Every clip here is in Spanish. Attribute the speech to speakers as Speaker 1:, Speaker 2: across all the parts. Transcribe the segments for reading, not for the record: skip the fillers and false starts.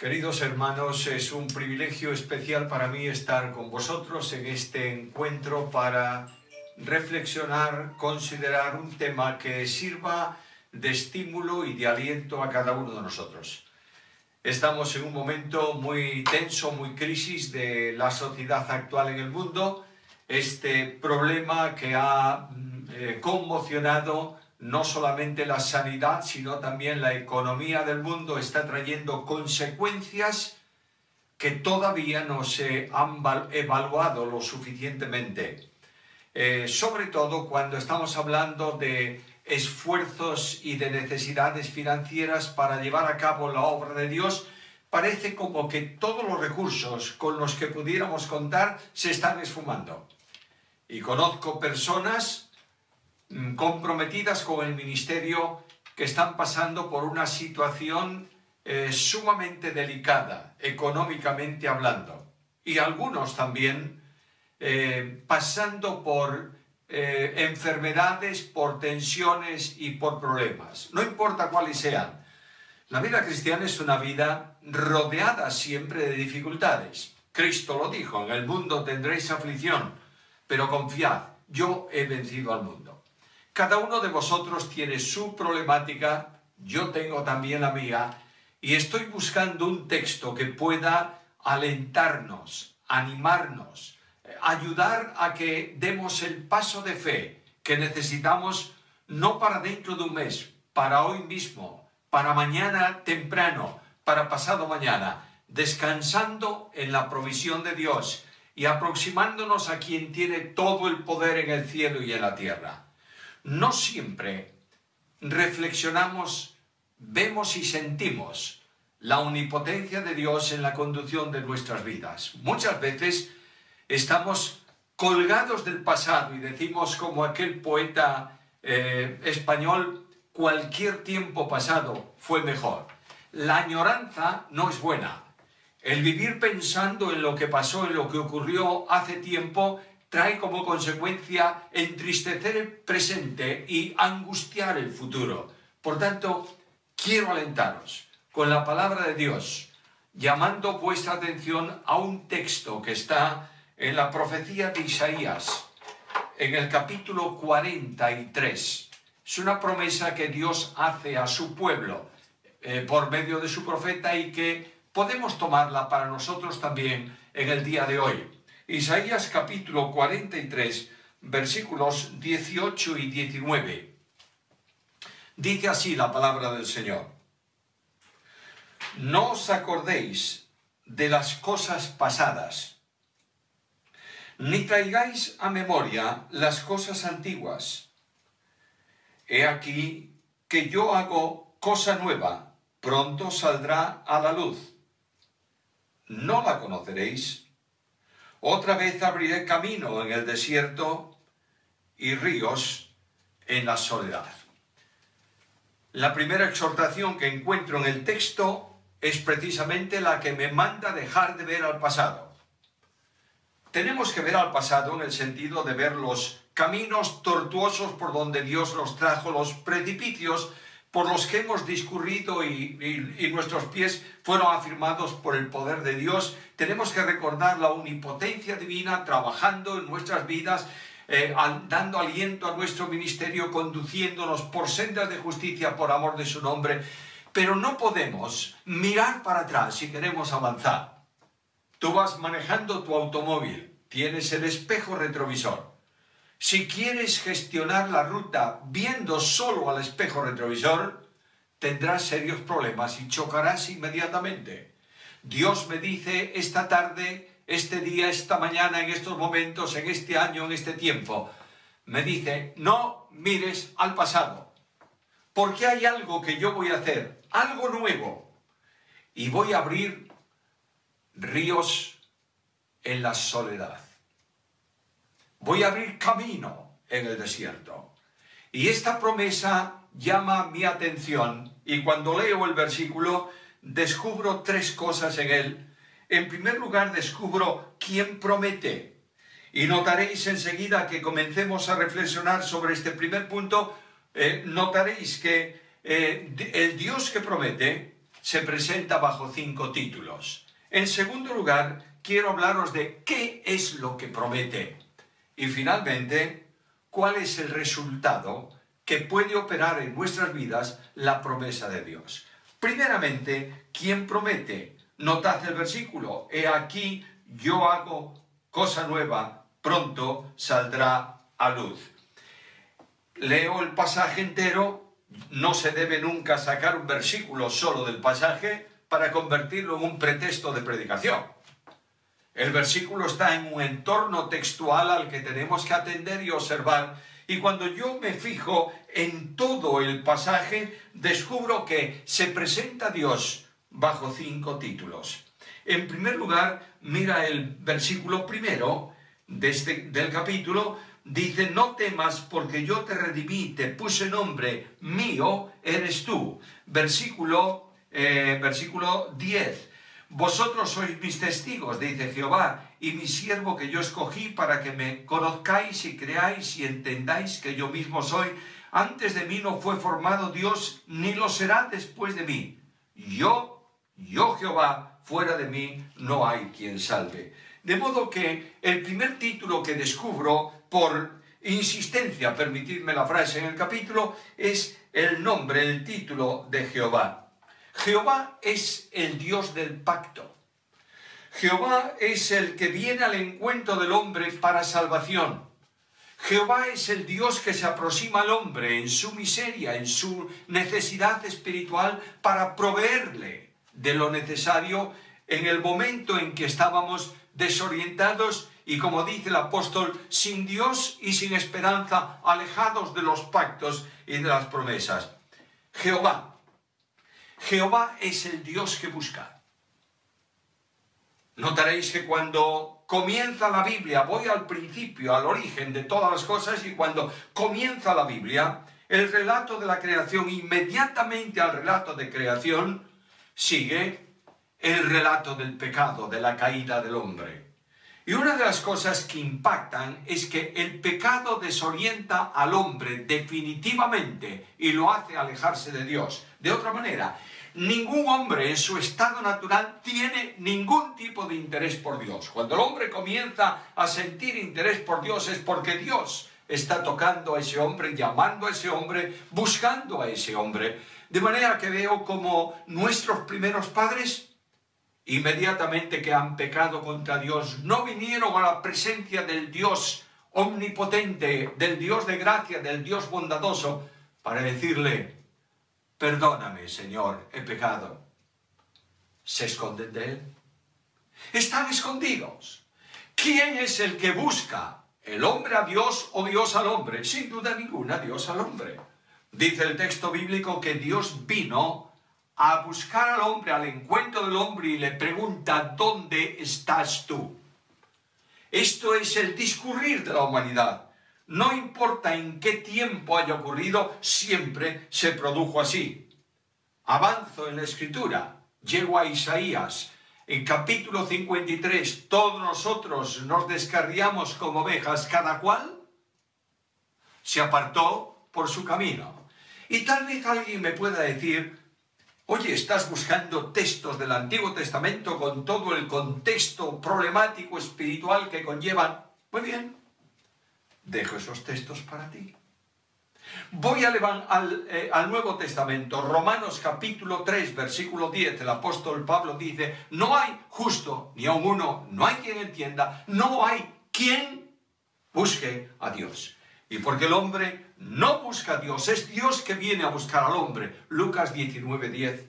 Speaker 1: Queridos hermanos, es un privilegio especial para mí estar con vosotros en este encuentro para reflexionar, considerar un tema que sirva de estímulo y de aliento a cada uno de nosotros. Estamos en un momento muy tenso, muy crisis de la sociedad actual en el mundo. Este problema que ha conmocionado no solamente la sanidad, sino también la economía del mundo está trayendo consecuencias que todavía no se han evaluado lo suficientemente. Sobre todo cuando estamos hablando de esfuerzos y de necesidades financieras para llevar a cabo la obra de Dios, parece como que todos los recursos con los que pudiéramos contar se están esfumando. Y conozco personas comprometidas con el ministerio que están pasando por una situación sumamente delicada, económicamente hablando. Y algunos también pasando por enfermedades, por tensiones y por problemas. No importa cuáles sean. La vida cristiana es una vida rodeada siempre de dificultades. Cristo lo dijo, en el mundo tendréis aflicción, pero confiad, yo he vencido al mundo. Cada uno de vosotros tiene su problemática, yo tengo también la mía, y estoy buscando un texto que pueda alentarnos, animarnos, ayudar a que demos el paso de fe que necesitamos, no para dentro de un mes, para hoy mismo, para mañana temprano, para pasado mañana, descansando en la provisión de Dios y aproximándonos a quien tiene todo el poder en el cielo y en la tierra. No siempre reflexionamos, vemos y sentimos la omnipotencia de Dios en la conducción de nuestras vidas. Muchas veces estamos colgados del pasado y decimos como aquel poeta español, cualquier tiempo pasado fue mejor. La añoranza no es buena. El vivir pensando en lo que pasó, en lo que ocurrió hace tiempo, trae como consecuencia entristecer el presente y angustiar el futuro. Por tanto, quiero alentaros con la palabra de Dios, llamando vuestra atención a un texto que está en la profecía de Isaías, en el capítulo 43. Es una promesa que Dios hace a su pueblo por medio de su profeta y que podemos tomarla para nosotros también en el día de hoy. Isaías capítulo 43, versículos 18 y 19. Dice así la palabra del Señor. No os acordéis de las cosas pasadas, ni traigáis a memoria las cosas antiguas. He aquí que yo hago cosa nueva, pronto saldrá a la luz. No la conoceréis. Otra vez abriré camino en el desierto y ríos en la soledad. La primera exhortación que encuentro en el texto es precisamente la que me manda dejar de ver al pasado. Tenemos que ver al pasado en el sentido de ver los caminos tortuosos por donde Dios nos trajo, los precipicios por los que hemos discurrido y nuestros pies fueron afirmados por el poder de Dios. Tenemos que recordar la omnipotencia divina trabajando en nuestras vidas, dando aliento a nuestro ministerio, conduciéndonos por sendas de justicia por amor de su nombre. Pero no podemos mirar para atrás si queremos avanzar. Tú vas manejando tu automóvil, tienes el espejo retrovisor. Si quieres gestionar la ruta viendo solo al espejo retrovisor, tendrás serios problemas y chocarás inmediatamente. Dios me dice esta tarde, este día, esta mañana, en estos momentos, en este año, en este tiempo, me dice, no mires al pasado, porque hay algo que yo voy a hacer, algo nuevo, y voy a abrir ríos en la soledad. Voy a abrir camino en el desierto. Y esta promesa llama mi atención y cuando leo el versículo descubro tres cosas en él. En primer lugar descubro quién promete. Y notaréis enseguida que comencemos a reflexionar sobre este primer punto, notaréis que el Dios que promete se presenta bajo 5 títulos. En segundo lugar, quiero hablaros de qué es lo que promete. Y finalmente, cuál es el resultado que puede operar en nuestras vidas la promesa de Dios. Primeramente, ¿quién promete? Notad el versículo. He aquí, yo hago cosa nueva, pronto saldrá a luz. Leo el pasaje entero. No se debe nunca sacar un versículo solo del pasaje para convertirlo en un pretexto de predicación. El versículo está en un entorno textual al que tenemos que atender y observar, y cuando yo me fijo en todo el pasaje, descubro que se presenta Dios bajo 5 títulos. En primer lugar, mira el versículo primero del capítulo, dice: no temas, porque yo te redimí, te puse nombre, mío eres tú. Versículo 10. Vosotros sois mis testigos, dice Jehová, y mi siervo que yo escogí para que me conozcáis y creáis y entendáis que yo mismo soy. Antes de mí no fue formado Dios, ni lo será después de mí. Yo Jehová, fuera de mí no hay quien salve. De modo que el primer título que descubro, por insistencia, permitidme la frase en el capítulo, es el nombre, el título de Jehová. Jehová es el Dios del pacto. Jehová es el que viene al encuentro del hombre para salvación. Jehová es el Dios que se aproxima al hombre en su miseria, en su necesidad espiritual, para proveerle de lo necesario en el momento en que estábamos desorientados y, como dice el apóstol, sin Dios y sin esperanza, alejados de los pactos y de las promesas. Jehová es el Dios que busca. Notaréis que cuando comienza la Biblia, voy al principio, al origen de todas las cosas, y cuando comienza la Biblia, el relato de la creación, inmediatamente al relato de creación, sigue el relato del pecado, de la caída del hombre. Y una de las cosas que impactan es que el pecado desorienta al hombre definitivamente y lo hace alejarse de Dios. De otra manera, ningún hombre en su estado natural tiene ningún tipo de interés por Dios. Cuando el hombre comienza a sentir interés por Dios es porque Dios está tocando a ese hombre, llamando a ese hombre, buscando a ese hombre. De manera que veo como nuestros primeros padres, inmediatamente que han pecado contra Dios, no vinieron a la presencia del Dios omnipotente, del Dios de gracia, del Dios bondadoso, para decirle: perdóname, Señor, he pecado. ¿Se esconden de Él? Están escondidos. ¿Quién es el que busca? ¿El hombre a Dios o Dios al hombre? Sin duda ninguna, Dios al hombre. Dice el texto bíblico que Dios vino a buscar al hombre, al encuentro del hombre, y le pregunta: ¿dónde estás tú? Esto es el discurrir de la humanidad. No importa en qué tiempo haya ocurrido, siempre se produjo así. Avanzo en la Escritura, llego a Isaías, en capítulo 53, todos nosotros nos descarriamos como ovejas, cada cual se apartó por su camino. Y tal vez alguien me pueda decir: oye, estás buscando textos del Antiguo Testamento con todo el contexto problemático espiritual que conllevan. Muy bien, dejo esos textos para ti. Voy al Nuevo Testamento, Romanos capítulo 3, versículo 10, el apóstol Pablo dice: no hay justo, ni aun uno, no hay quien entienda, no hay quien busque a Dios. Y porque el hombre no busca a Dios, es Dios que viene a buscar al hombre. Lucas 19, 10.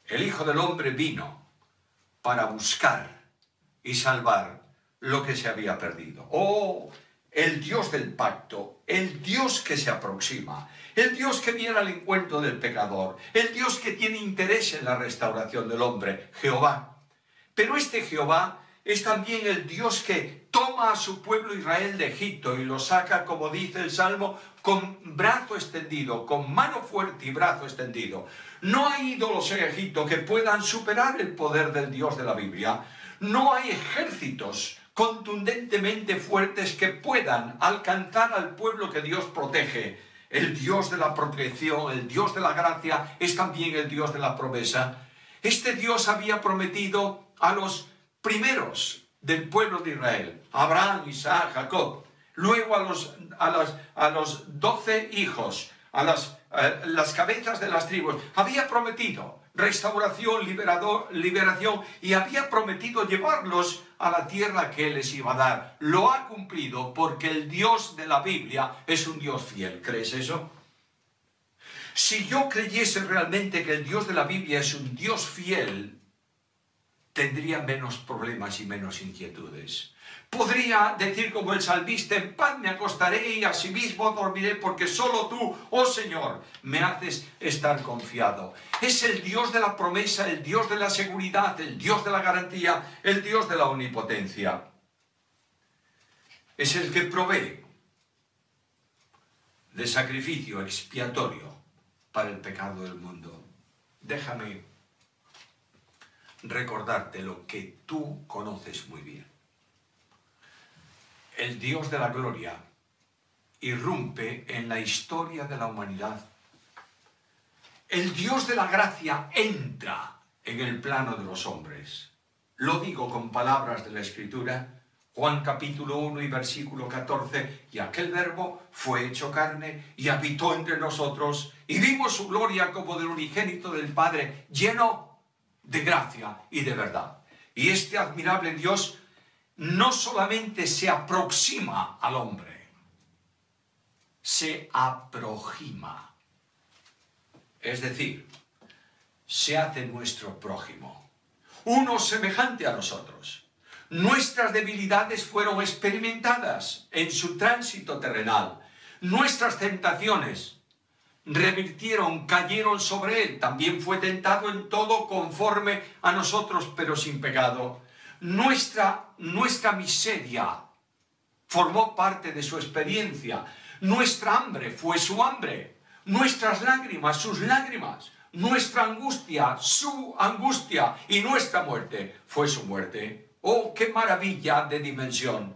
Speaker 1: El Hijo del Hombre vino para buscar y salvar lo que se había perdido. ¡Oh! El Dios del pacto, el Dios que se aproxima, el Dios que viene al encuentro del pecador, el Dios que tiene interés en la restauración del hombre, Jehová. Pero este Jehová es también el Dios que toma a su pueblo Israel de Egipto y lo saca, como dice el Salmo, con brazo extendido, con mano fuerte y brazo extendido. No hay ídolos en Egipto que puedan superar el poder del Dios de la Biblia. No hay ejércitos contundentemente fuertes que puedan alcanzar al pueblo que Dios protege. el Dios de la protección, el Dios de la gracia, es también el Dios de la promesa. Este Dios había prometido a los primeros del pueblo de Israel, Abraham, Isaac, Jacob, luego a los 12 hijos, a las cabezas de las tribus, había prometido restauración, liberación, y había prometido llevarlos a la tierra que Él les iba a dar. Lo ha cumplido porque el Dios de la Biblia es un Dios fiel. ¿Crees eso? Si yo creyese realmente que el Dios de la Biblia es un Dios fiel, tendría menos problemas y menos inquietudes. Podría decir como el salmista: en paz me acostaré y asimismo dormiré, porque solo tú, oh Señor, me haces estar confiado. Es el Dios de la promesa, el Dios de la seguridad, el Dios de la garantía, el Dios de la omnipotencia. Es el que provee de sacrificio expiatorio para el pecado del mundo. Déjame recordarte lo que tú conoces muy bien. El Dios de la gloria irrumpe en la historia de la humanidad. El Dios de la gracia entra en el plano de los hombres. Lo digo con palabras de la Escritura. Juan capítulo 1 y versículo 14. Y aquel verbo fue hecho carne y habitó entre nosotros, y vimos su gloria como del unigénito del Padre, lleno de gracia y de verdad. Y este admirable Dios no solamente se aproxima al hombre, se aproxima. Es decir, se hace nuestro prójimo, uno semejante a nosotros. Nuestras debilidades fueron experimentadas en su tránsito terrenal. Nuestras tentaciones cayeron sobre él. También fue tentado en todo conforme a nosotros, pero sin pecado. Nuestra miseria formó parte de su experiencia. Nuestra hambre fue su hambre. Nuestras lágrimas, sus lágrimas. Nuestra angustia, su angustia. Y nuestra muerte fue su muerte. ¡Oh, qué maravilla de dimensión!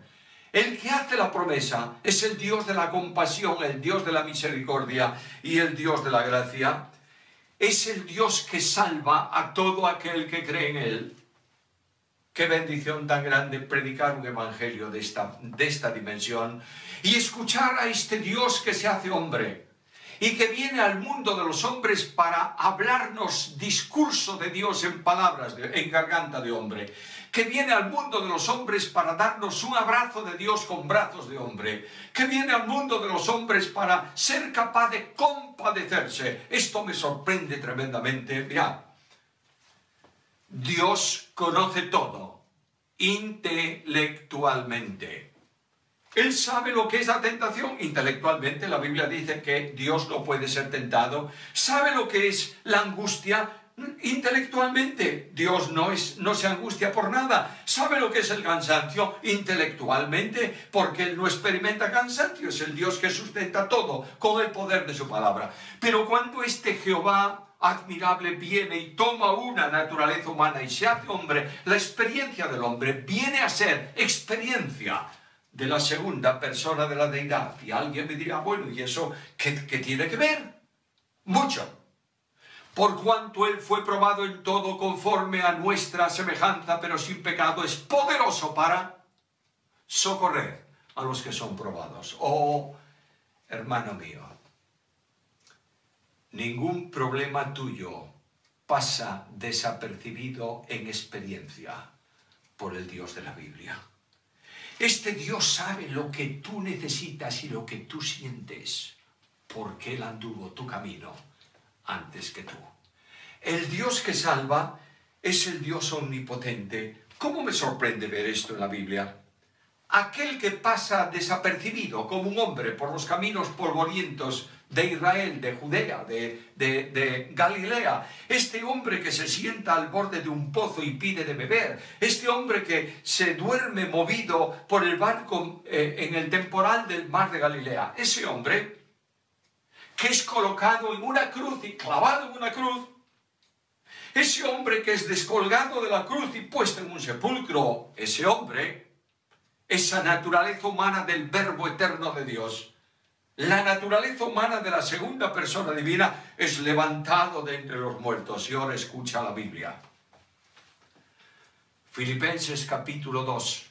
Speaker 1: El que hace la promesa es el Dios de la compasión, el Dios de la misericordia y el Dios de la gracia. Es el Dios que salva a todo aquel que cree en Él. Qué bendición tan grande predicar un evangelio de esta dimensión y escuchar a este Dios que se hace hombre y que viene al mundo de los hombres para hablarnos discurso de Dios en palabras, en garganta de hombre, que viene al mundo de los hombres para darnos un abrazo de Dios con brazos de hombre, que viene al mundo de los hombres para ser capaz de compadecerse. Esto me sorprende tremendamente. Mirad, Dios conoce todo intelectualmente. Él sabe lo que es la tentación intelectualmente. La Biblia dice que Dios no puede ser tentado. Sabe lo que es la angustia intelectualmente. Dios no se angustia por nada. Sabe lo que es el cansancio intelectualmente, porque Él no experimenta cansancio. Es el Dios que sustenta todo con el poder de su palabra. Pero cuando este Jehová admirable viene y toma una naturaleza humana y se hace hombre, la experiencia del hombre viene a ser experiencia de la segunda persona de la deidad. Y alguien me dirá: bueno, ¿y eso qué tiene que ver? Mucho. Por cuanto Él fue probado en todo conforme a nuestra semejanza, pero sin pecado, es poderoso para socorrer a los que son probados. Oh, hermano mío, ningún problema tuyo pasa desapercibido en experiencia por el Dios de la Biblia. Este Dios sabe lo que tú necesitas y lo que tú sientes, porque Él anduvo tu camino antes que tú. El Dios que salva es el Dios omnipotente. ¿Cómo me sorprende ver esto en la Biblia? Aquel que pasa desapercibido como un hombre por los caminos polvorientos de Israel, de Judea, de Galilea. Este hombre que se sienta al borde de un pozo y pide de beber. Este hombre que se duerme movido por el barco en el temporal del mar de Galilea. Ese hombre que es colocado en una cruz y clavado en una cruz. Ese hombre que es descolgado de la cruz y puesto en un sepulcro. Ese hombre, esa naturaleza humana del Verbo eterno de Dios, la naturaleza humana de la segunda persona divina, es levantado de entre los muertos. Y ahora escucha la Biblia. Filipenses capítulo 2,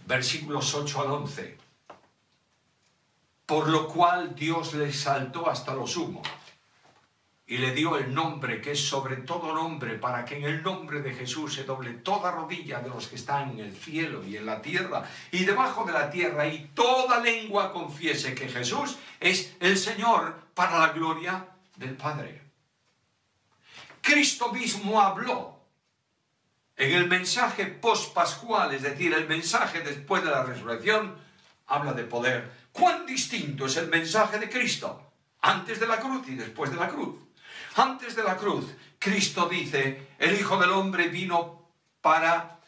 Speaker 1: versículos 8 al 11. Por lo cual Dios le exaltó hasta lo sumo y le dio el nombre que es sobre todo nombre, para que en el nombre de Jesús se doble toda rodilla de los que están en el cielo y en la tierra y debajo de la tierra, y toda lengua confiese que Jesús es el Señor, para la gloria del Padre. Cristo mismo habló en el mensaje post-pascual, es decir, el mensaje después de la resurrección, habla de poder. ¿Cuán distinto es el mensaje de Cristo antes de la cruz y después de la cruz? Antes de la cruz, Cristo dice, el Hijo del Hombre vino para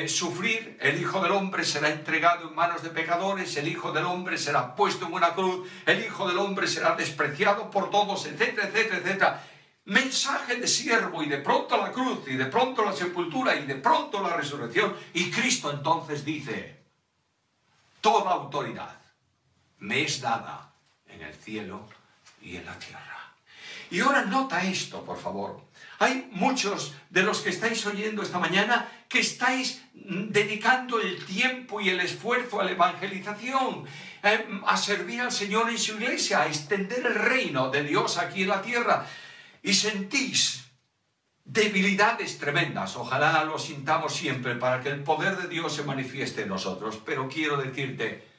Speaker 1: sufrir, el Hijo del Hombre será entregado en manos de pecadores, el Hijo del Hombre será puesto en una cruz, el Hijo del Hombre será despreciado por todos, etcétera, etcétera, etcétera. Mensaje de siervo, y de pronto la cruz, y de pronto la sepultura, y de pronto la resurrección. Y Cristo entonces dice, toda autoridad me es dada en el cielo y en la tierra. Y ahora nota esto, por favor. Hay muchos de los que estáis oyendo esta mañana que estáis dedicando el tiempo y el esfuerzo a la evangelización, a servir al Señor en su iglesia, a extender el reino de Dios aquí en la tierra. Y sentís debilidades tremendas. Ojalá lo sintamos siempre para que el poder de Dios se manifieste en nosotros. Pero quiero decirte,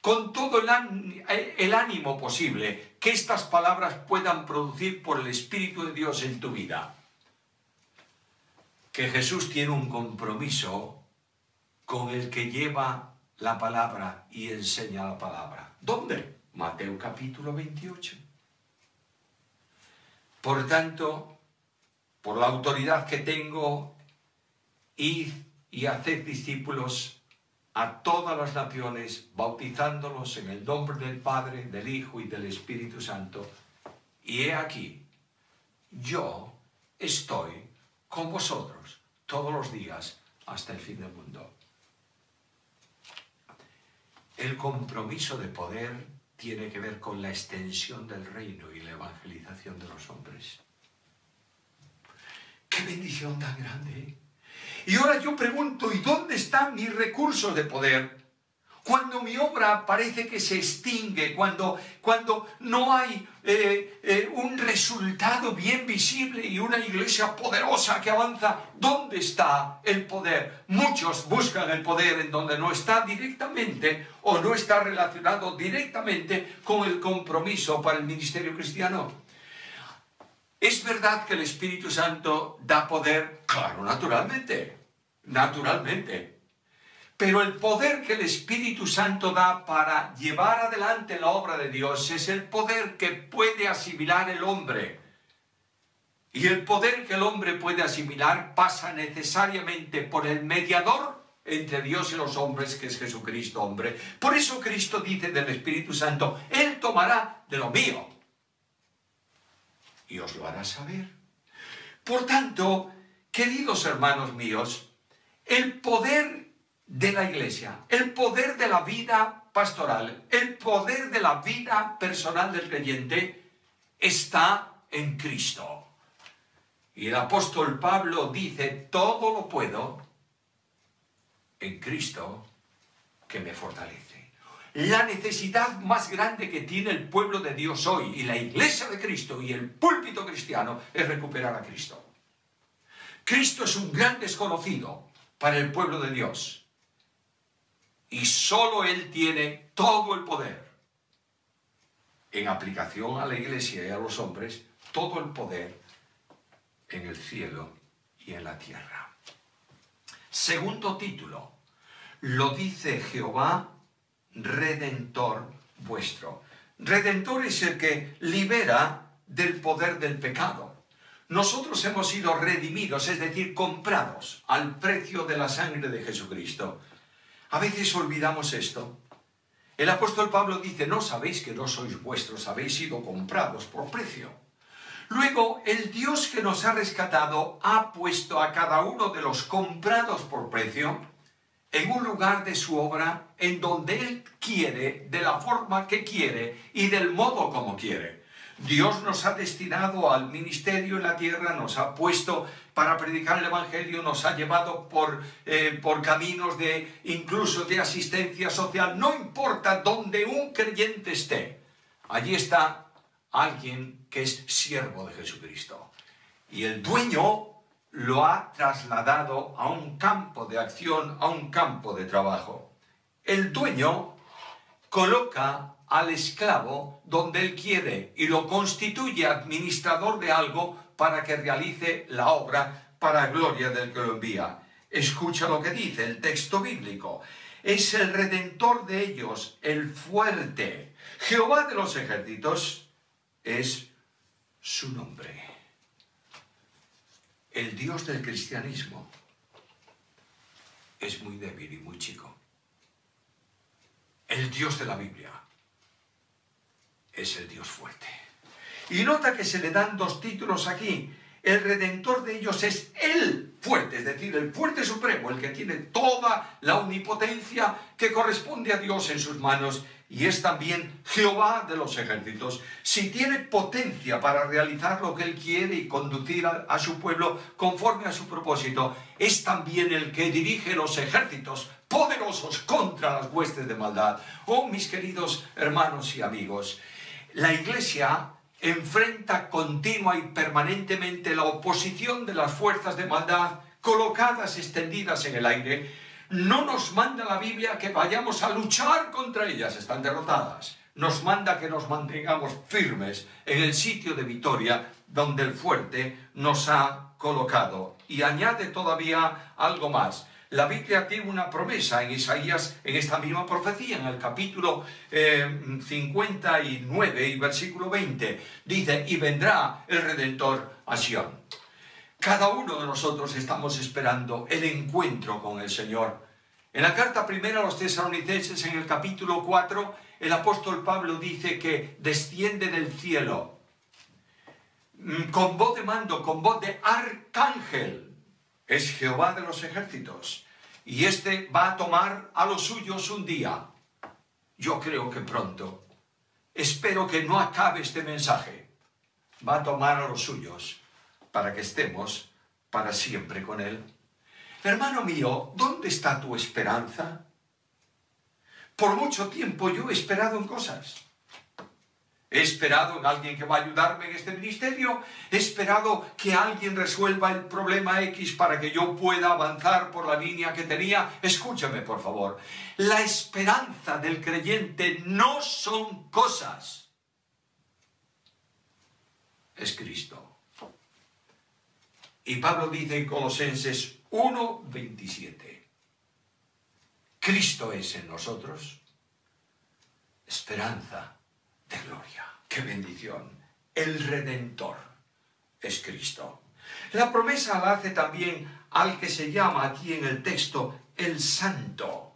Speaker 1: con todo el ánimo posible, que estas palabras puedan producir por el Espíritu de Dios en tu vida, que Jesús tiene un compromiso con el que lleva la palabra y enseña la palabra. ¿Dónde? Mateo capítulo 28. Por tanto, por la autoridad que tengo, id y haced discípulos a todas las naciones, bautizándolos en el nombre del Padre, del Hijo y del Espíritu Santo. Y he aquí, yo estoy con vosotros todos los días hasta el fin del mundo. El compromiso de poder tiene que ver con la extensión del reino y la evangelización de los hombres. ¡Qué bendición tan grande! ¿Eh? Y ahora yo pregunto, ¿y dónde están mis recursos de poder? Cuando mi obra parece que se extingue, cuando no hay un resultado bien visible y una iglesia poderosa que avanza, ¿dónde está el poder? Muchos buscan el poder en donde no está directamente o no está relacionado directamente con el compromiso para el ministerio cristiano. ¿Es verdad que el Espíritu Santo da poder? Claro, naturalmente. Pero el poder que el Espíritu Santo da para llevar adelante la obra de Dios es el poder que puede asimilar el hombre. Y el poder que el hombre puede asimilar pasa necesariamente por el mediador entre Dios y los hombres, que es Jesucristo, hombre. Por eso Cristo dice del Espíritu Santo, Él tomará de lo mío y os lo hará saber. Por tanto, queridos hermanos míos, el poder de la iglesia, el poder de la vida pastoral, el poder de la vida personal del creyente está en Cristo. Y el apóstol Pablo dice, todo lo puedo en Cristo que me fortalece. La necesidad más grande que tiene el pueblo de Dios hoy y la iglesia de Cristo y el púlpito cristiano es recuperar a Cristo. Cristo es un gran desconocido para el pueblo de Dios y solo Él tiene todo el poder. En aplicación a la iglesia y a los hombres, todo el poder en el cielo y en la tierra. Segundo título, lo dice Jehová, Redentor vuestro. Redentor es el que libera del poder del pecado. Nosotros hemos sido redimidos, es decir, comprados al precio de la sangre de Jesucristo. A veces olvidamos esto. El apóstol Pablo dice, no sabéis que no sois vuestros, habéis sido comprados por precio. Luego, el Dios que nos ha rescatado ha puesto a cada uno de los comprados por precio en un lugar de su obra en donde Él quiere, de la forma que quiere y del modo como quiere. Dios nos ha destinado al ministerio en la tierra, nos ha puesto para predicar el Evangelio, nos ha llevado por caminos incluso de asistencia social. No importa dónde un creyente esté, allí está alguien que es siervo de Jesucristo. Y el dueño lo ha trasladado a un campo de acción, a un campo de trabajo. El dueño coloca al esclavo donde él quiere y lo constituye administrador de algo para que realice la obra para gloria del que lo envía. Escucha lo que dice el texto bíblico. Es el redentor de ellos, el fuerte. Jehová de los ejércitos es su nombre. El Dios del cristianismo es muy débil y muy chico. El Dios de la Biblia es el Dios fuerte. Y nota que se le dan dos títulos aquí. El redentor de ellos es el fuerte, es decir, el fuerte supremo, el que tiene toda la omnipotencia que corresponde a Dios en sus manos, y es también Jehová de los ejércitos. Si tiene potencia para realizar lo que Él quiere y conducir a su pueblo conforme a su propósito, es también el que dirige los ejércitos poderosos contra las huestes de maldad. Oh, mis queridos hermanos y amigos, la Iglesia enfrenta continua y permanentemente la oposición de las fuerzas de maldad colocadas, extendidas en el aire. No nos manda la Biblia que vayamos a luchar contra ellas, están derrotadas. Nos manda que nos mantengamos firmes en el sitio de victoria donde el fuerte nos ha colocado. Y añade todavía algo más. La Biblia tiene una promesa en Isaías, en esta misma profecía, en el capítulo 59 y versículo 20. Dice, y vendrá el Redentor a Sión. Cada uno de nosotros estamos esperando el encuentro con el Señor. En la carta primera a los tesalonicenses, en el capítulo 4, el apóstol Pablo dice que desciende del cielo con voz de mando, con voz de arcángel. Es Jehová de los ejércitos, y este va a tomar a los suyos un día. Yo creo que pronto. Espero que no acabe este mensaje. Va a tomar a los suyos para que estemos para siempre con Él. Hermano mío, ¿dónde está tu esperanza? Por mucho tiempo yo he esperado en cosas. He esperado en alguien que va a ayudarme en este ministerio. He esperado que alguien resuelva el problema X para que yo pueda avanzar por la línea que tenía. Escúchame, por favor. La esperanza del creyente no son cosas. Es Cristo. Y Pablo dice en Colosenses 1:27. Cristo es en nosotros esperanza de gloria. ¡Qué bendición! El Redentor es Cristo. La promesa la hace también al que se llama aquí en el texto el Santo.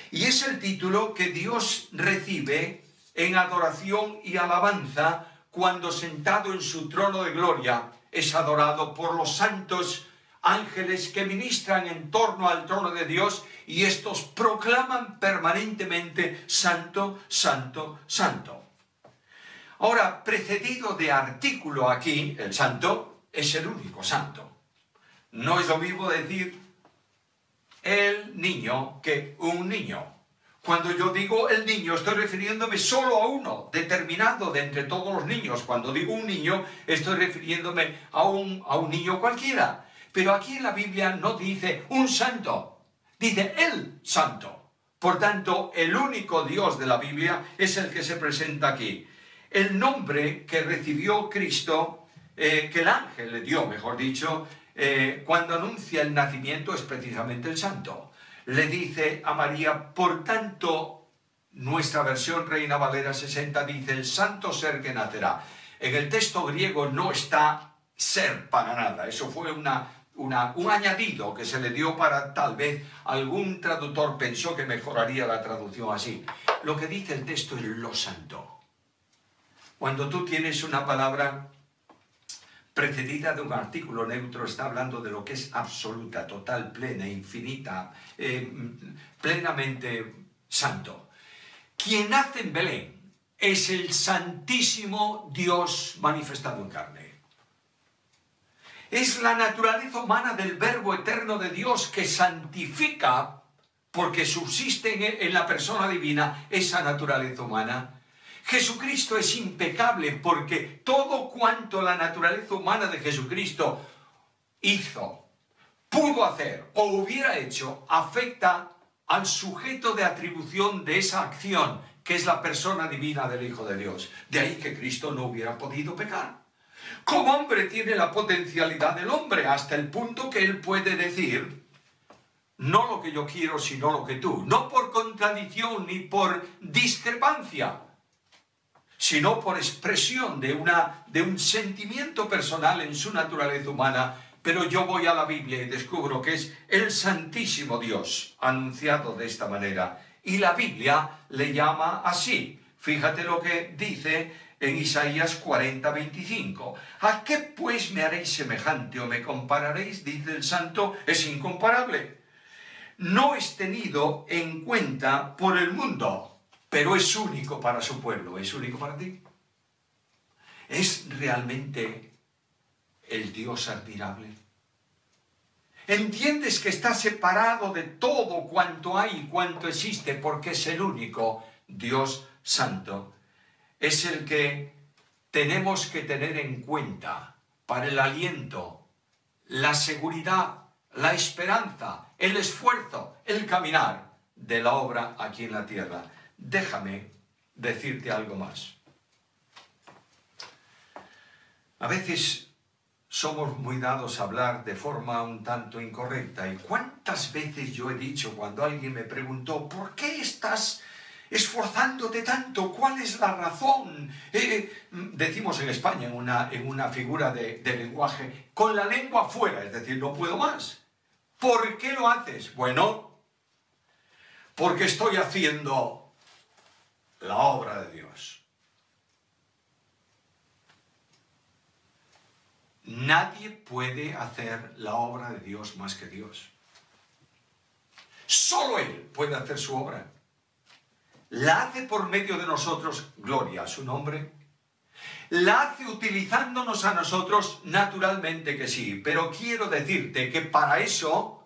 Speaker 1: Y es el título que Dios recibe en adoración y alabanza cuando sentado en su trono de gloria es adorado por los santos ángeles que ministran en torno al trono de Dios, y estos proclaman permanentemente Santo, Santo, Santo. Ahora, precedido de artículo aquí, el santo es el único santo. No es lo mismo decir el niño que un niño. Cuando yo digo el niño, estoy refiriéndome solo a uno, determinado de entre todos los niños. Cuando digo un niño, estoy refiriéndome a un niño cualquiera. Pero aquí en la Biblia no dice un santo, dice el santo. Por tanto, el único Dios de la Biblia es el que se presenta aquí. El nombre que recibió Cristo, que el ángel le dio, mejor dicho, cuando anuncia el nacimiento, es precisamente el santo. Le dice a María, por tanto, nuestra versión Reina Valera 60 dice, el santo ser que nacerá. En el texto griego no está ser para nada, eso fue un añadido que se le dio para tal vez algún traductor pensó que mejoraría la traducción así. Lo que dice el texto es lo santo. Cuando tú tienes una palabra precedida de un artículo neutro, está hablando de lo que es absoluta, total, plena, infinita, plenamente santo. Quien nace en Belén es el santísimo Dios manifestado en carne. Es la naturaleza humana del Verbo eterno de Dios que santifica, porque subsiste en la persona divina esa naturaleza humana. Jesucristo es impecable porque todo cuanto la naturaleza humana de Jesucristo hizo, pudo hacer o hubiera hecho, afecta al sujeto de atribución de esa acción, que es la persona divina del Hijo de Dios. De ahí que Cristo no hubiera podido pecar. Como hombre tiene la potencialidad del hombre, hasta el punto que él puede decir, no lo que yo quiero, sino lo que tú. No por contradicción ni por discrepancia, sino por expresión de un sentimiento personal en su naturaleza humana. Pero yo voy a la Biblia y descubro que es el Santísimo Dios anunciado de esta manera. Y la Biblia le llama así. Fíjate lo que dice en Isaías 40, 25. ¿A qué pues me haréis semejante o me compararéis? Dice el Santo, es incomparable. No es tenido en cuenta por el mundo, pero es único para su pueblo. ¿Es único para ti? ¿Es realmente el Dios admirable? ¿Entiendes que está separado de todo cuanto hay y cuanto existe porque es el único Dios santo? Es el que tenemos que tener en cuenta para el aliento, la seguridad, la esperanza, el esfuerzo, el caminar de la obra aquí en la tierra. Déjame decirte algo más. A veces somos muy dados a hablar de forma un tanto incorrecta. ¿Y cuántas veces yo he dicho cuando alguien me preguntó ¿por qué estás esforzándote tanto? ¿Cuál es la razón? Decimos en España, en una figura de lenguaje, con la lengua fuera, es decir, no puedo más. ¿Por qué lo haces? Bueno, porque estoy haciendo la obra de Dios. Nadie puede hacer la obra de Dios más que Dios. Solo Él puede hacer su obra. La hace por medio de nosotros, gloria a su nombre. La hace utilizándonos a nosotros, naturalmente que sí. Pero quiero decirte que para eso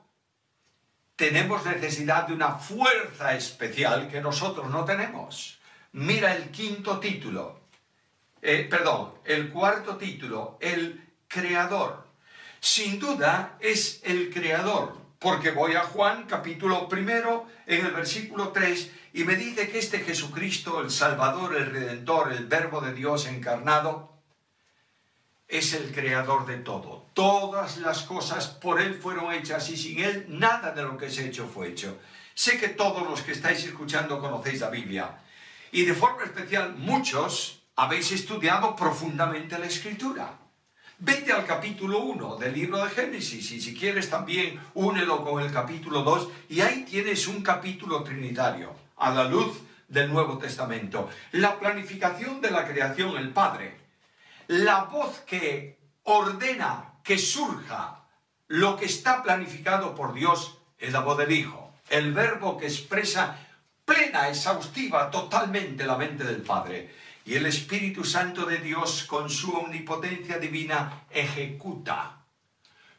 Speaker 1: tenemos necesidad de una fuerza especial que nosotros no tenemos. Mira el cuarto título, el Creador. Sin duda es el Creador, porque voy a Juan capítulo 1, en el versículo 3, y me dice que este Jesucristo, el Salvador, el Redentor, el Verbo de Dios encarnado, es el Creador de todo. Todas las cosas por Él fueron hechas y sin Él nada de lo que se ha hecho fue hecho. Sé que todos los que estáis escuchando conocéis la Biblia y de forma especial muchos habéis estudiado profundamente la Escritura. Vete al capítulo 1 del libro de Génesis y si quieres también únelo con el capítulo 2 y ahí tienes un capítulo trinitario a la luz del Nuevo Testamento. La planificación de la creación, el Padre. La voz que ordena que surja lo que está planificado por Dios es la voz del Hijo. El Verbo que expresa plena, exhaustiva, totalmente la mente del Padre. Y el Espíritu Santo de Dios, con su omnipotencia divina, ejecuta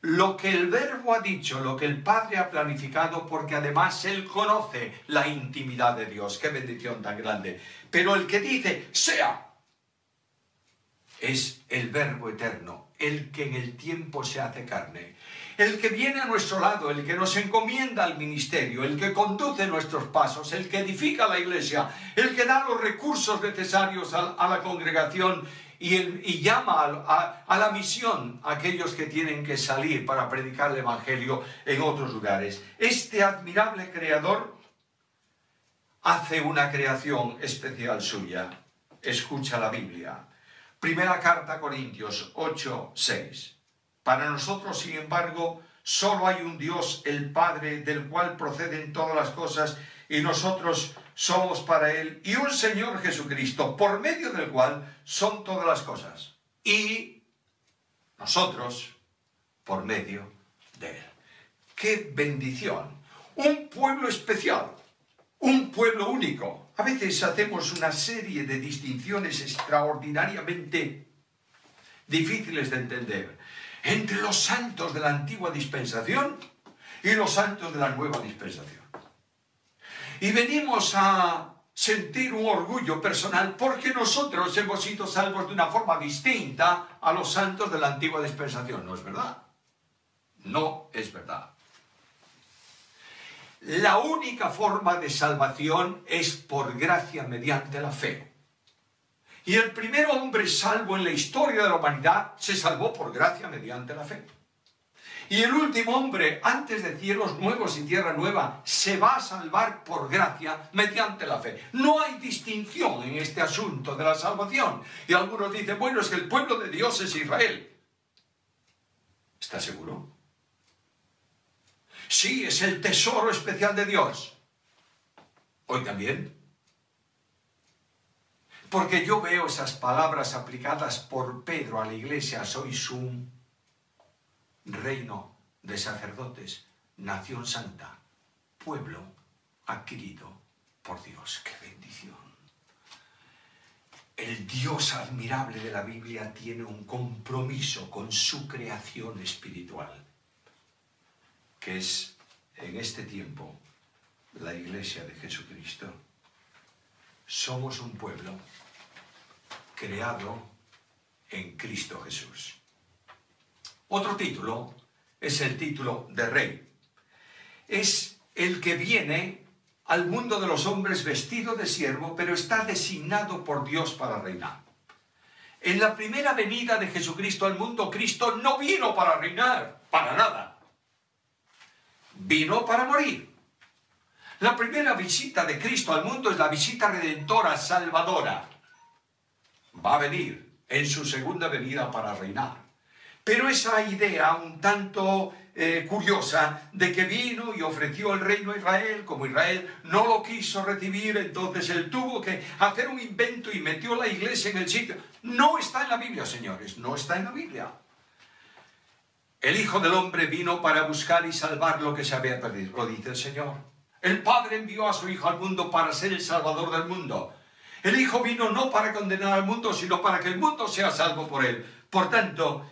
Speaker 1: lo que el Verbo ha dicho, lo que el Padre ha planificado, porque además Él conoce la intimidad de Dios. ¡Qué bendición tan grande! Pero el que dice, sea, es el Verbo eterno, el que en el tiempo se hace carne. El que viene a nuestro lado, el que nos encomienda al ministerio, el que conduce nuestros pasos, el que edifica la iglesia, el que da los recursos necesarios a la congregación y llama a la misión a aquellos que tienen que salir para predicar el Evangelio en otros lugares. Este admirable Creador hace una creación especial suya. Escucha la Biblia. Primera carta a Corintios 8, 6. Para nosotros, sin embargo, solo hay un Dios, el Padre, del cual proceden todas las cosas, y nosotros somos para Él, y un Señor Jesucristo, por medio del cual son todas las cosas. Y nosotros por medio de Él. ¡Qué bendición! Un pueblo especial, un pueblo único. A veces hacemos una serie de distinciones extraordinariamente difíciles de entender entre los santos de la antigua dispensación y los santos de la nueva dispensación. Y venimos a sentir un orgullo personal porque nosotros hemos sido salvos de una forma distinta a los santos de la antigua dispensación. ¿No es verdad? No es verdad. La única forma de salvación es por gracia mediante la fe. Y el primer hombre salvo en la historia de la humanidad se salvó por gracia mediante la fe. Y el último hombre, antes de cielos nuevos y tierra nueva, se va a salvar por gracia mediante la fe. No hay distinción en este asunto de la salvación. Y algunos dicen, bueno, es que el pueblo de Dios es Israel. ¿Estás seguro? Sí, es el tesoro especial de Dios. Hoy también. Porque yo veo esas palabras aplicadas por Pedro a la iglesia. Sois un reino de sacerdotes, nación santa, pueblo adquirido por Dios. ¡Qué bendición! El Dios admirable de la Biblia tiene un compromiso con su creación espiritual, que es en este tiempo la iglesia de Jesucristo. Somos un pueblo creado en Cristo Jesús. Otro título es el título de rey. Es el que viene al mundo de los hombres vestido de siervo, pero está designado por Dios para reinar. En la primera venida de Jesucristo al mundo, Cristo no vino para reinar, para nada. Vino para morir. La primera visita de Cristo al mundo es la visita redentora, salvadora. Va a venir en su segunda venida para reinar. Pero esa idea un tanto curiosa de que vino y ofreció el reino a Israel, como Israel no lo quiso recibir, entonces él tuvo que hacer un invento y metió la iglesia en el sitio. No está en la Biblia, señores, no está en la Biblia. El Hijo del Hombre vino para buscar y salvar lo que se había perdido, lo dice el Señor. El Padre envió a su Hijo al mundo para ser el Salvador del mundo. El Hijo vino no para condenar al mundo, sino para que el mundo sea salvo por él. Por tanto,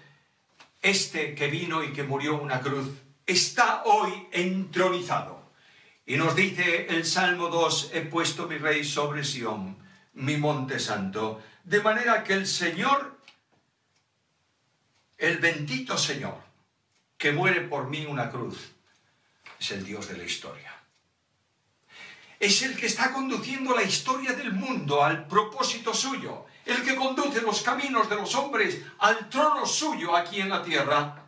Speaker 1: este que vino y que murió en una cruz está hoy entronizado. Y nos dice el Salmo 2, he puesto mi rey sobre Sión, mi monte santo. De manera que el Señor, el bendito Señor, que muere por mí en una cruz, es el Dios de la historia. Es el que está conduciendo la historia del mundo al propósito suyo. El que conduce los caminos de los hombres al trono suyo aquí en la tierra.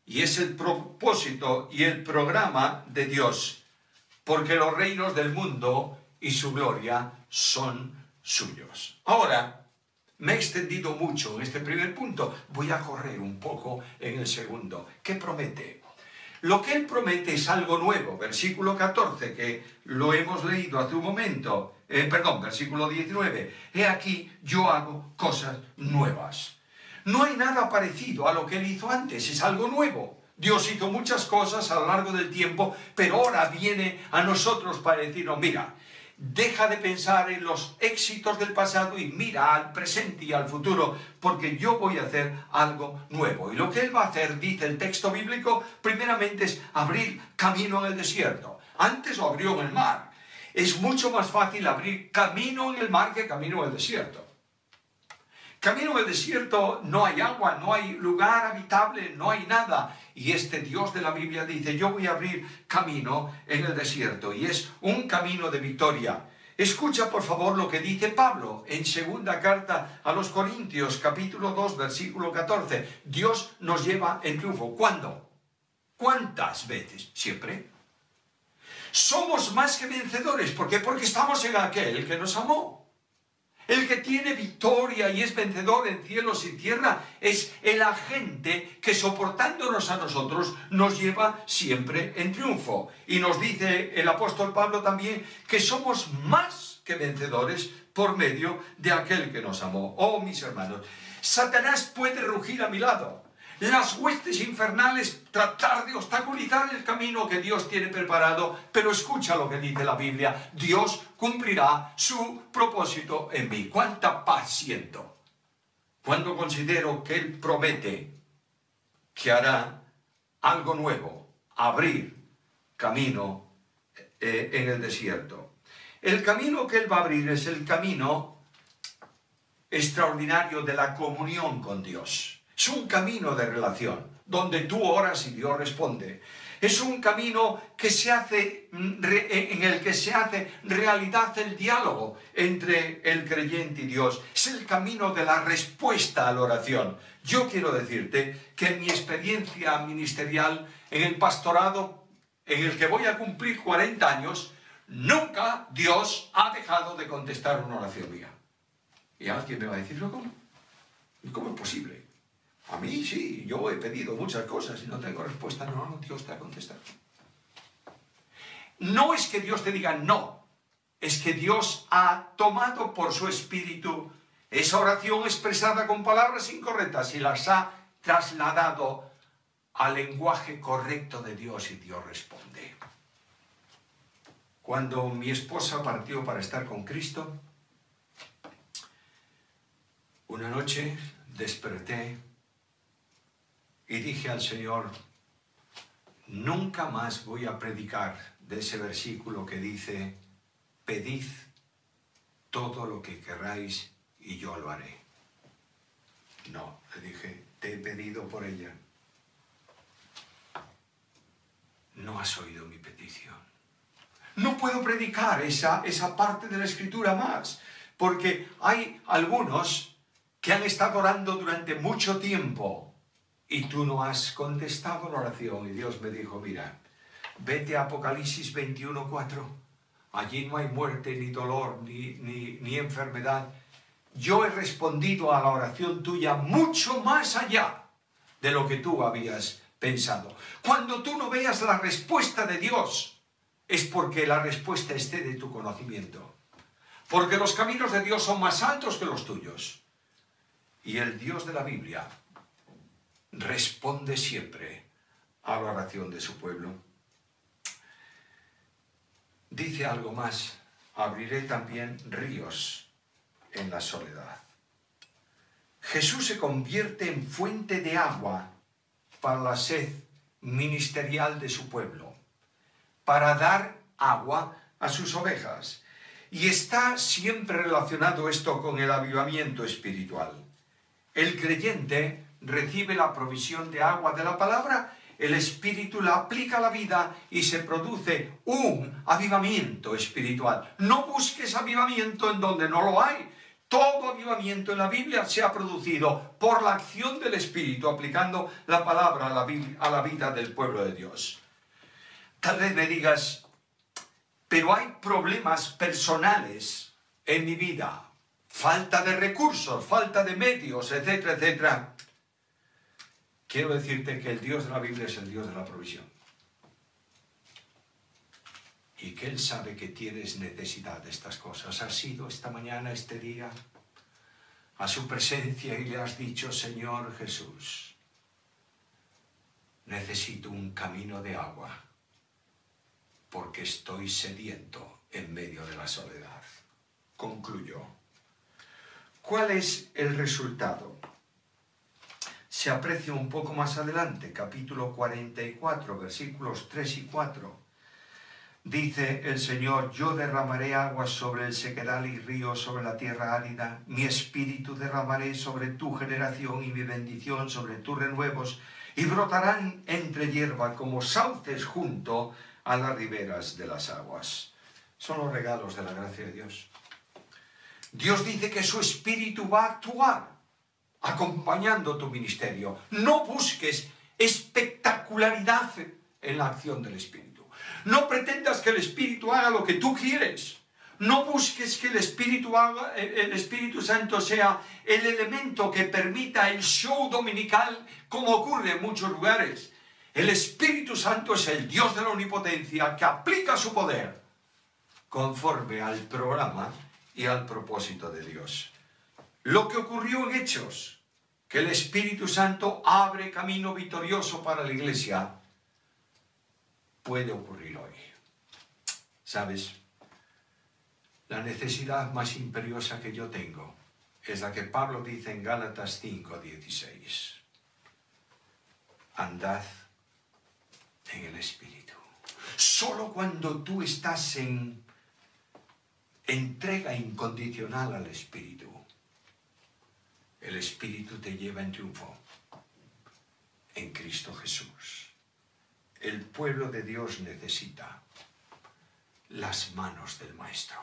Speaker 1: Y es el propósito y el programa de Dios. Porque los reinos del mundo y su gloria son suyos. Ahora, me he extendido mucho en este primer punto. Voy a correr un poco en el segundo. ¿Qué promete? Lo que él promete es algo nuevo. Versículo 14, que lo hemos leído hace un momento. Versículo 19. He aquí, yo hago cosas nuevas. No hay nada parecido a lo que él hizo antes. Es algo nuevo. Dios hizo muchas cosas a lo largo del tiempo, pero ahora viene a nosotros para decirnos, mira, deja de pensar en los éxitos del pasado y mira al presente y al futuro, porque yo voy a hacer algo nuevo. Y lo que él va a hacer, dice el texto bíblico, primeramente es abrir camino en el desierto. Antes lo abrió en el mar. Es mucho más fácil abrir camino en el mar que camino en el desierto. Camino en el desierto no hay agua, no hay lugar habitable, no hay nada. Y este Dios de la Biblia dice, yo voy a abrir camino en el desierto. Y es un camino de victoria. Escucha por favor lo que dice Pablo en segunda carta a los Corintios, capítulo 2, versículo 14. Dios nos lleva en triunfo. ¿Cuándo? ¿Cuántas veces? Siempre. Somos más que vencedores. ¿Por qué? Porque estamos en aquel que nos amó. El que tiene victoria y es vencedor en cielos y tierra es el agente que, soportándonos a nosotros, nos lleva siempre en triunfo. Y nos dice el apóstol Pablo también que somos más que vencedores por medio de aquel que nos amó. Oh, mis hermanos, Satanás puede rugir a mi lado. las huestes infernales tratar de obstaculizar el camino que Dios tiene preparado, pero escucha lo que dice la Biblia: Dios cumplirá su propósito en mí. ¿Cuánta paz siento cuando considero que Él promete que hará algo nuevo, abrir camino en el desierto? El camino que Él va a abrir es el camino extraordinario de la comunión con Dios. Es un camino de relación, donde tú oras y Dios responde. Es un camino que se hace, en el que se hace realidad el diálogo entre el creyente y Dios. Es el camino de la respuesta a la oración. Yo quiero decirte que en mi experiencia ministerial, en el pastorado en el que voy a cumplir 40 años, nunca Dios ha dejado de contestar una oración mía. Y alguien me va a decir: ¿cómo? ¿Cómo es posible? A mí sí, yo he pedido muchas cosas y no tengo respuesta. No, Dios te ha contestado. No es que Dios te diga no, es que Dios ha tomado por su espíritu esa oración expresada con palabras incorrectas y las ha trasladado al lenguaje correcto de Dios, y Dios responde. Cuando mi esposa partió para estar con Cristo, una noche desperté y dije al Señor: nunca más voy a predicar de ese versículo que dice: pedid todo lo que queráis y yo lo haré. No, le dije: te he pedido por ella. No has oído mi petición. No puedo predicar esa parte de la Escritura más, porque hay algunos que han estado orando durante mucho tiempo y tú no has contestado la oración. Y Dios me dijo: mira, vete a Apocalipsis 21:4. Allí no hay muerte, ni dolor, ni enfermedad. Yo he respondido a la oración tuya mucho más allá de lo que tú habías pensado. Cuando tú no veas la respuesta de Dios, es porque la respuesta esté de tu conocimiento. Porque los caminos de Dios son más altos que los tuyos. Y el Dios de la Biblia responde siempre a la oración de su pueblo. Dice algo más: abriré también ríos en la soledad. Jesús se convierte en fuente de agua para la sed ministerial de su pueblo, para dar agua a sus ovejas. Y está siempre relacionado esto con el avivamiento espiritual. El creyente recibe la provisión de agua de la palabra, el Espíritu la aplica a la vida y se produce un avivamiento espiritual. No busques avivamiento en donde no lo hay. Todo avivamiento en la Biblia se ha producido por la acción del Espíritu, aplicando la palabra a la vida del pueblo de Dios. Tal vez me digas: pero hay problemas personales en mi vida, falta de recursos, falta de medios, etcétera, etcétera. Quiero decirte que el Dios de la Biblia es el Dios de la provisión. Y que Él sabe que tienes necesidad de estas cosas. Has ido esta mañana, este día, a su presencia y le has dicho: Señor Jesús, necesito un camino de agua, porque estoy sediento en medio de la soledad. Concluyo. ¿Cuál es el resultado? Se aprecia un poco más adelante, capítulo 44, versículos 3 y 4. Dice el Señor: yo derramaré aguas sobre el sequedal y ríos sobre la tierra árida. Mi espíritu derramaré sobre tu generación y mi bendición sobre tus renuevos, y brotarán entre hierba como sauces junto a las riberas de las aguas. Son los regalos de la gracia de Dios. Dios dice que su espíritu va a actuar acompañando tu ministerio. No busques espectacularidad en la acción del Espíritu. No pretendas que el Espíritu haga lo que tú quieres. No busques que el Espíritu Santo sea el elemento que permita el show dominical, como ocurre en muchos lugares. El Espíritu Santo es el Dios de la omnipotencia que aplica su poder conforme al programa y al propósito de Dios. Lo que ocurrió en Hechos que el Espíritu Santo abre camino victorioso para la iglesia, puede ocurrir hoy. ¿Sabes? La necesidad más imperiosa que yo tengo es la que Pablo dice en Gálatas 5:16. Andad en el Espíritu. Solo cuando tú estás en entrega incondicional al Espíritu, el Espíritu te lleva en triunfo en Cristo Jesús. El pueblo de Dios necesita las manos del Maestro.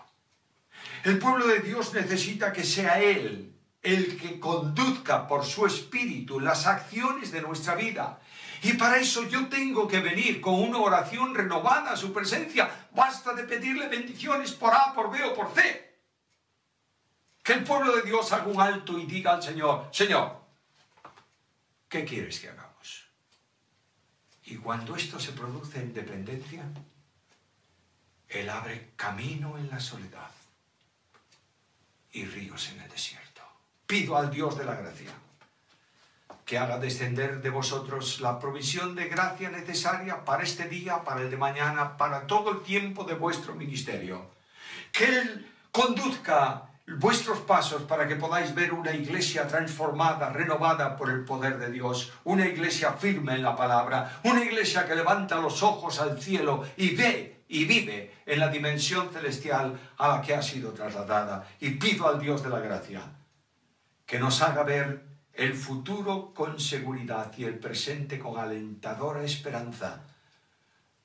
Speaker 1: El pueblo de Dios necesita que sea Él el que conduzca por su Espíritu las acciones de nuestra vida. Y para eso yo tengo que venir con una oración renovada a su presencia. Basta de pedirle bendiciones por A, por B o por C. Que el pueblo de Dios haga un alto y diga al Señor: Señor, ¿qué quieres que hagamos? Y cuando esto se produce en dependencia, Él abre camino en la soledad y ríos en el desierto. Pido al Dios de la gracia que haga descender de vosotros la provisión de gracia necesaria para este día, para el de mañana, para todo el tiempo de vuestro ministerio. Que Él conduzca vuestros pasos para que podáis ver una iglesia transformada, renovada por el poder de Dios, una iglesia firme en la palabra, una iglesia que levanta los ojos al cielo y ve y vive en la dimensión celestial a la que ha sido trasladada. Y pido al Dios de la gracia que nos haga ver el futuro con seguridad y el presente con alentadora esperanza,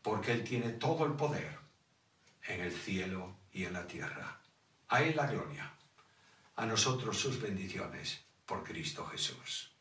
Speaker 1: porque Él tiene todo el poder en el cielo y en la tierra. A Él la gloria, a nosotros sus bendiciones por Cristo Jesús.